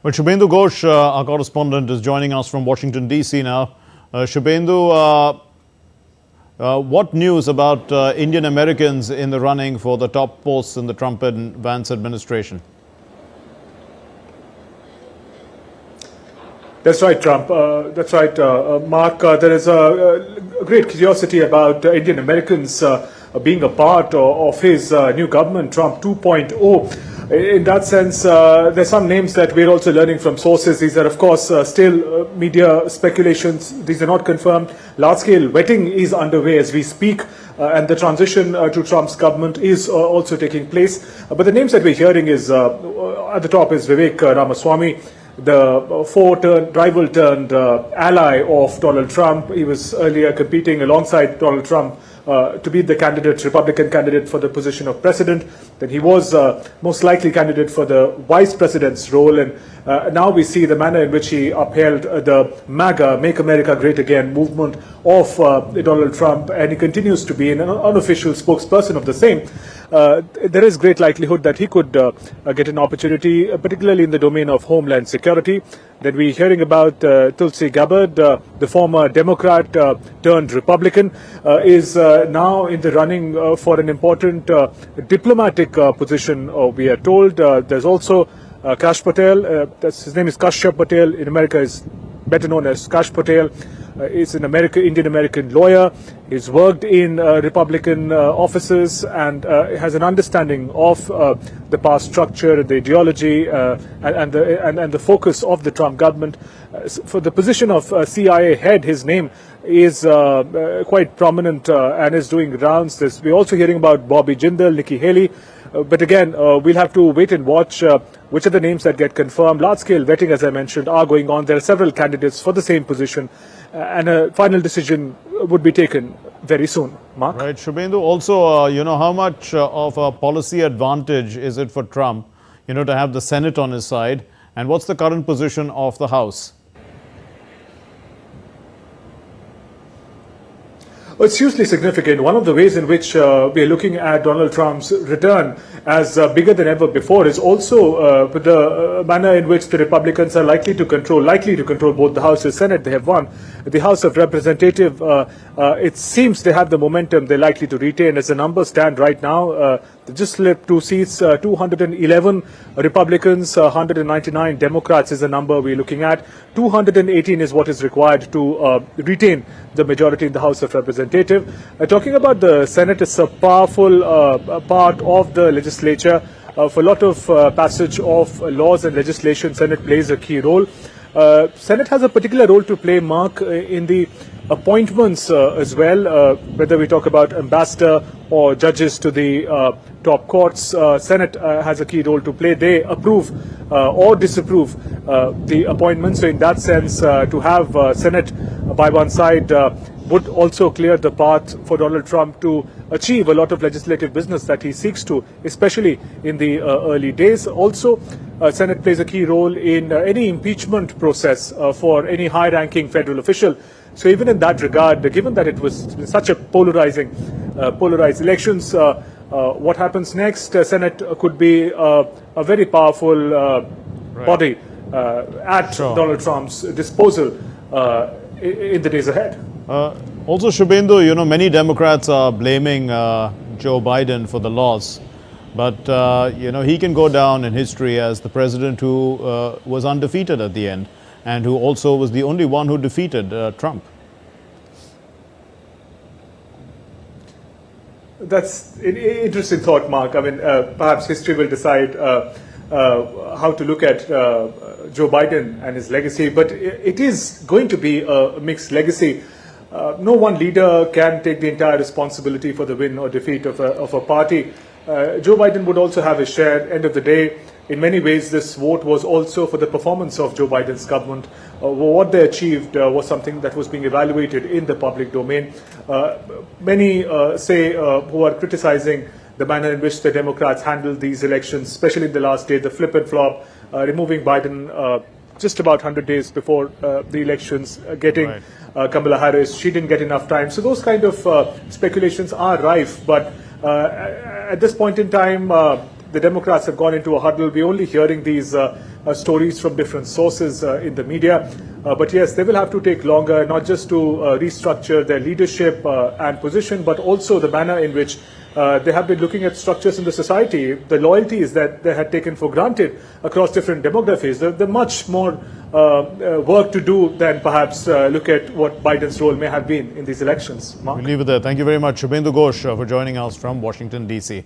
Well, Shubhendu Ghosh, our correspondent, is joining us from Washington, D.C. now. Shubhendu, what news about Indian Americans in the running for the top posts in the Trump and Vance administration? That's right, Trump. That's right, Mark. There is a great curiosity about Indian Americans being a part of his new government, Trump 2.0. In that sense, there's some names that we're also learning from sources. These are, of course, still media speculations. These are not confirmed. Large-scale vetting is underway as we speak, and the transition to Trump's government is also taking place. But the names that we're hearing is, at the top is Vivek Ramaswamy, the rival-turned-ally of Donald Trump. He was earlier competing alongside Donald Trump to be the Republican candidate for the position of president. Then he was most likely candidate for the vice president's role. And now we see the manner in which he upheld the MAGA, Make America Great Again movement of Donald Trump. And he continues to be an unofficial spokesperson of the same. There is great likelihood that he could get an opportunity, particularly in the domain of homeland security. Then we're hearing about Tulsi Gabbard, the former Democrat turned Republican, is now in the running for an important diplomatic position, we are told. There's also Kash Patel. His name is Kash Patel. In America is better known as Kash Patel. Is an Indian-American lawyer. He's worked in Republican offices and has an understanding of the power structure, the ideology, and the focus of the Trump government. For the position of CIA head, his name is quite prominent and is doing rounds. We're also hearing about Bobby Jindal, Nikki Haley. But again, we'll have to wait and watch which are the names that get confirmed. Large-scale vetting, as I mentioned, are going on. There are several candidates for the same position, and a final decision would be taken very soon. Mark? Right. Shubhendu, also, how much of a policy advantage is it for Trump, to have the Senate on his side? And what's the current position of the House? Well, it's hugely significant. One of the ways in which we are looking at Donald Trump's return as bigger than ever before is also the manner in which the Republicans are likely to control both the House and Senate. They have won. The House of Representatives, it seems they have the momentum they're likely to retain. As the numbers stand right now, they just slipped 2 seats, 211 Republicans, 199 Democrats is the number we're looking at. 218 is what is required to retain the majority in the House of Representatives. Talking about the Senate, it's a powerful part of the legislature. For a lot of passage of laws and legislation, Senate plays a key role. Senate has a particular role to play, Mark, in the appointments as well, whether we talk about ambassador or judges to the top courts. Senate has a key role to play. They approve or disapprove the appointments. So in that sense, to have Senate by one side would also clear the path for Donald Trump to achieve a lot of legislative business that he seeks to, especially in the early days. Also, Senate plays a key role in any impeachment process for any high-ranking federal official. So even in that regard, given that it was such a polarized elections, what happens next? Senate could be a very powerful body at Donald Trump's disposal in the days ahead. Also, Shubhendu, many Democrats are blaming Joe Biden for the loss. But, he can go down in history as the president who was undefeated at the end and who also was the only one who defeated Trump. That's an interesting thought, Mark. I mean, perhaps history will decide how to look at Joe Biden and his legacy. But it is going to be a mixed legacy. No one leader can take the entire responsibility for the win or defeat of a party. Joe Biden would also have his share. End of the day, in many ways, this vote was also for the performance of Joe Biden's government. What they achieved was something that was being evaluated in the public domain. Many say who are criticizing the manner in which the Democrats handled these elections, especially in the last day, the flip and flop, removing Biden just about 100 days before the elections, getting Kamala Harris. She didn't get enough time. So those kind of speculations are rife. But at this point in time, the Democrats have gone into a huddle. We're only hearing these stories from different sources in the media. But yes, they will have to take longer, not just to restructure their leadership and position, but also the manner in which they have been looking at structures in the society, the loyalties that they had taken for granted across different demographies. There's much more work to do than perhaps look at what Biden's role may have been in these elections. Mark? We'll leave it there. Thank you very much, Shubhendu Ghosh, for joining us from Washington, D.C.